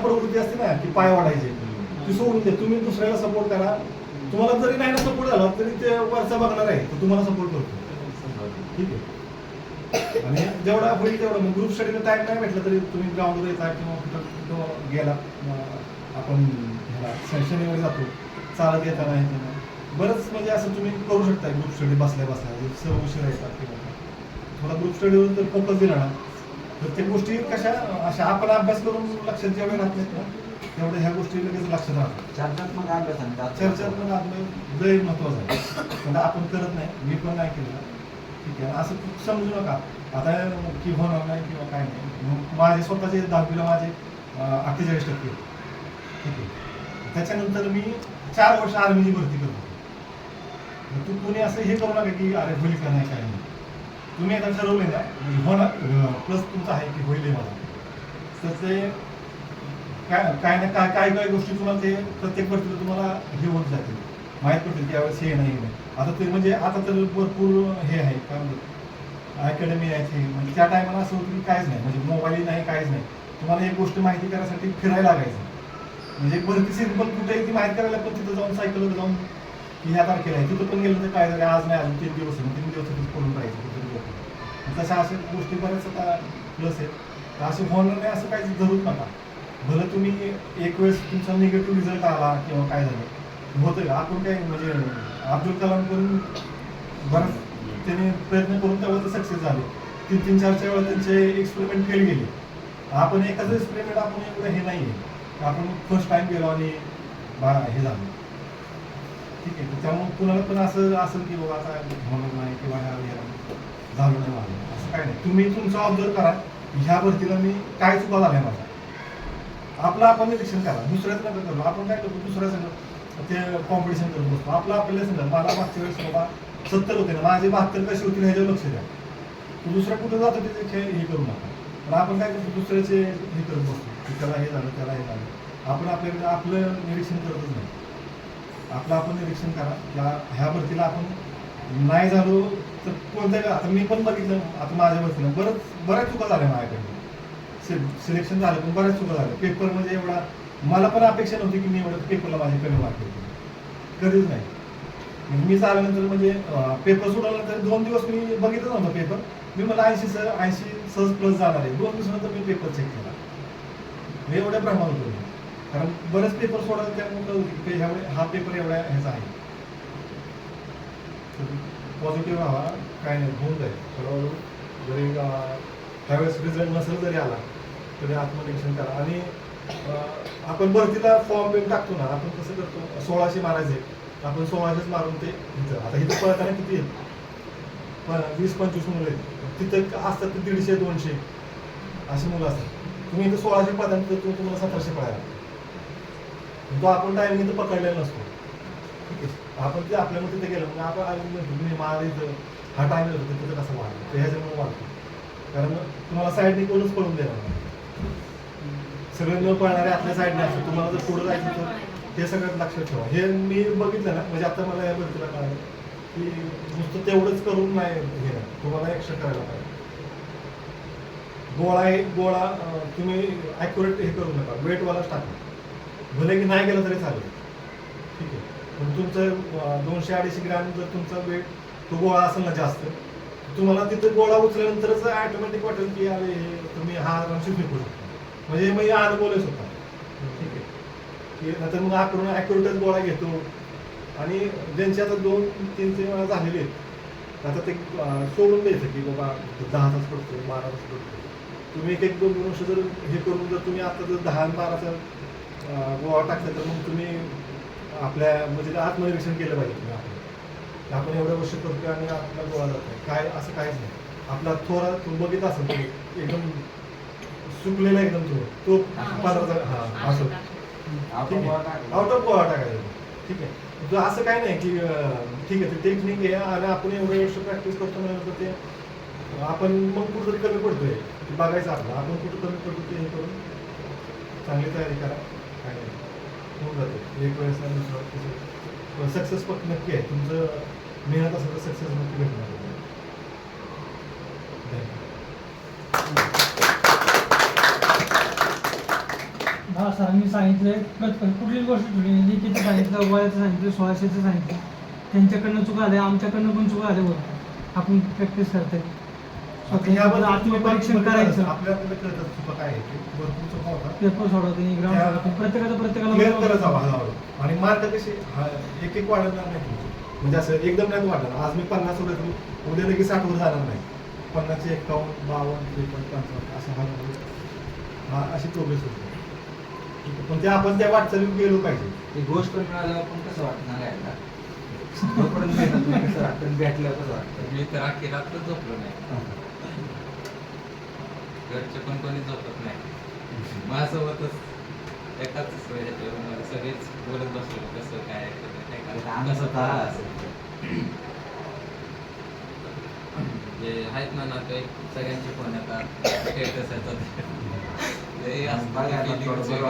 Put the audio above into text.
प्रवृत्ती असते ना की पाय वाढायचे, ती सोडून दे. तुम्ही दुसऱ्याला सपोर्ट करा. तुम्हाला जरी नाही ना सपोर्ट झाला तरी ते वरचा बघणार आहे, तो तुम्हाला सपोर्ट करतो. ठीक आहे. आणि जेवढा होईल तेवढं मग ग्रुप स्टडीला टाइम नाही भेटला तरी तुम्ही ग्राउंडवर येता किंवा कुठं गेला, आपण ह्याला शनिवारी जातो चालत येताना येताना बरंच म्हणजे असं तुम्ही करू शकता. ग्रुप स्टडी बसल्या सर्व विषय येतात किंवा थोडा ग्रुप स्टडीवर जर फोकस दिला ना तर त्या गोष्टी कशा अशा आपण अभ्यास करून लक्षात जेवढे राहत नाहीत ना तेवढ्या ह्या गोष्टी लगेच लक्षात राहतात. चर्चात्मक अभ्यास चर्चात्मक अभ्यास लय महत्वाचा आहे. पण आपण करत नाही, मी पण नाही केलं. ठीक आहे. असं समजू नका आता की होणार नाही किंवा काय नाही. माझे स्वतःचे 10वीला माझे 48%. ठीक आहे. त्याच्यानंतर मी 4 वर्ष आर्मीची भरती करतो. तू कोणी असं हे करू नका की अरे होईल का नाही काय नाही. तुम्ही आता ठरवले ना होणार प्लस तुमचं आहे की होईल मला, तर ते काय ना काय गोष्टी तुम्हाला ते प्रत्येक भरतीला तुम्हाला हे होत जातील, माहीत पडतील की यावेळेस हे नाही. आता ते म्हणजे आता तर भरपूर हे आहे काय म्हणतात अकॅडमी आहे ते, म्हणजे त्या टायमाला असं होतं की काहीच नाही, म्हणजे मोबाईल नाही काहीच नाही. तुम्हाला एक गोष्ट माहिती करायसाठी फिरायला लागायचं. म्हणजे भरती सिंपल कुठेही ती माहिती करायला पण तिथं जाऊन सायकलवर जाऊन की ह्या तारखेला आहे तिथं पण गेलं तर काय झालं आज नाही अजून 3 दिवस 3 दिवस तिथं पडून राहायचं. तशा अशा गोष्टी बऱ्याच आता प्लस आहेत. तर असं होणार नाही असं काही धरूच नका. भलं तुम्ही एक वेळेस तुमचा निगेटिव्ह रिझल्ट आला किंवा काय झालं होतं का, आपण काय म्हणजे अब्दुल कलाम करून बरंच त्याने प्रयत्न करून तेव्हा ते सक्सेस झाले. 3-3, 4 वेळा त्यांचे एक्सपेरिमेंट फेल गेले. आपण एखादं एक्सपेरिमेंट आपण एवढं हे नाही आहे आपण फर्स्ट टाइम गेलो आणि हे झालं. ठीक आहे. त्यामुळे कुणाला पण असं असेल की बाबा आता होणार नाही किंवा झालं नाही मला असं काय नाही. तुम्ही तुमचं ऑब्झर्व करा ह्या भरतीला मी काय चुका झाल्या माझ्या, आपलं आपण निरीक्षण करा. दुसऱ्याच नका करू. आपण काय करतो दुसऱ्या संघ ते कॉम्पिटिशन करत बसतो. आपल्याला सांगा मला मागच्या वेळेस बाबा 70 होते ना, माझे 72 कसे होतील ह्याच्यावर लक्ष द्या. तू दुसऱ्या कुठं जातो त्याचे खेळ हे करू नका. पण आपण काय करतो दुसऱ्याचे हे करत बसतो की त्याला हे झालं त्याला हे झालं. आपण आपल्याकडे आपलं निरीक्षण करतच नाही. आपलं आपण निरीक्षण करा. ह्या भरतीला आपण नाही झालो तर कोणत्या, आता मी पण बघितलं आता माझ्या भरतीला बऱ्याच चुका झाल्या माझ्याकडे. सिलेक्शन झालं पण बऱ्याच चुका झाल्या. पेपर म्हणजे एवढा मला पण अपेक्षा नव्हती की मी एवढं पेपरला माझे कमी मार्क येतील, कधीच नाही. मी झाल्यानंतर म्हणजे पेपर सोडवल्यानंतर 2 दिवस मी बघितलं नव्हतं पेपर. मी मला 80 सहज प्लस जाणार आहे. 2 दिवसानंतर मी पेपर चेक केला. मी एवढ्या प्रमाणात होतो कारण बरेच पेपर सोडायला त्यामुळे ह्यावेळी हा पेपर एवढ्या ह्याचा आहे. पॉझिटिव्ह व्हावा काय नाही होऊन जाईल हळूहळू. जरी त्यावेळेस रिझल्ट नसेल जरी आला तरी आत्मनिरीक्षण करा. आणि आपण भरतीला फॉर्म बिम टाकतो ना, आपण कसं करतो 1600 मारायचे आपण 1600च मारून ते इथं आता इथं पळताना किती आहेत 20-25 मुलं आहेत. तिथं असतात ते 150-200 अशी मुलं असतात. तुम्ही इथं 1600 पळताना तर तुम्हाला 1700 पळायला तो आपण टायमिंग इथं पकडलेला नसतो. ठीक आहे. आपण ते आपल्यामध्ये तिथे गेलं म्हणजे आपण म्हणतो मला इथं हा टाइम येतो तिथं कसं वाढतो ते ह्याच्यामुळे वाढतो. कारण तुम्हाला साईडने कोणच पळून देणार सगळे न पळणारे आपल्या साईडने असतो. तुम्हाला जर पुढे जायचं तर हे सगळ्यात लक्षात ठेवा. हे मी बघितलं ना म्हणजे आता मला या भरतीला कळलं की नुसतं तेवढंच करून नाही हे तुम्हाला एक्स्ट्रा करायला पाहिजे. गोळा तुम्ही ॲक्युरेट हे करू नका, वेटवालाच टाका. भले की नाही गेलं तरी चालेल. ठीक आहे. पण तुमचं 200-250 ग्रॅम जर तुमचा वेट तो गोळा असेल ना जास्त तुम्हाला तिथं गोळा उचलल्यानंतरच ऑटोमॅटिक वाटेल की अरे तुम्ही हा आरामशीर फेकू शकता. म्हणजे मग अनुभवच होता. ठीक आहे. की नंतर मग आपण ॲक्युरेटच गोळा घेतो. आणि ज्यांचे आता 2-3 वेळा झालेले आहेत आता ते सोडून द्यायचं की बाबा 10 तास पडतो 12 तास पडतो. तुम्ही 1-2 वर्ष जर हे करून जर तुम्ही आता जर 10 आणि 12चा गोळा टाकला तर मग तुम्ही आपल्या म्हणजे आत्मनिरीक्षण केलं पाहिजे. आपण एवढ्या वर्ष करतोय आणि आपला गोळा जातोय काय असं काहीच नाही. आपला थोडा तुम्ही बघित असेल तो एकदम सुकलेला एकदम तो पदार्थ हा असं आउट ऑफ गोळा टाकायचा. ठीक आहे. असं काही नाही की ठीक आहे ते टेक्निक आहे आणि आपण एवढ्या वर्ष प्रॅक्टिस करतो म्हणजे ते आपण मग कुठं तरी कमी पडतोय बघायचं आपलं आपण कुठं कमी पडतो ते हे करून चांगली तयारी करा. काय नाही होऊन जाते एक वेळेस नाही दुसरं सक्सेस पण नक्की आहे. तुमचं मेहनत असेल तर सक्सेस नक्की भेटणार. हा सरांनी सांगितलंय कुठलीच गोष्ट ठेवली नाही. लेखीचं सांगितलं, वयाचं सांगितलं, 1600चं सांगितलं. त्यांच्याकडनं चुका आल्या, आमच्याकडनं पण चुका आल्या बरोबर. आपण प्रॅक्टिस करतोय स्वतः आत्मपरीक्षण करायचं. आपल्याला कळतं चुका काय आहे ते. भरपूर चुका होतात. पेपर सोडवते ग्राउंड प्रत्येकाला क्लिअर करत जावा हळूहळू. आणि मार्क कसे एक एक वाढवणार नाही तुमचे. म्हणजे असं एकदम नाही वाढणार. आज मी 50 वर येतो, उद्या लगेच 60 वर जाणार नाही. 50 चे 51, 52, 53, 55 असं हळूहळू अशी प्रोग्रेस होते. पण ते आपण त्या वाटचालीत गेलो पाहिजे. ती गोष्ट मिळाल्यावर पण कसं वाटणार आहे आता? जोपर्यंत भेटत नाही कसं वाटतं, भेटल्यावर कसं वाटतं? मी तर अखेर रात्र झोपलो नाही. घरचे पण कोणी झोपत नाही. माझ्यासोबतच एकाच ह्याच्यावर सगळेच बोलत बसलो कसं काय कसं काय काय असेल जे आहेत ना नाते सगळ्यांचे फोन येतात स्टेटस येतात. बघायला थोडं बरं वाटतं.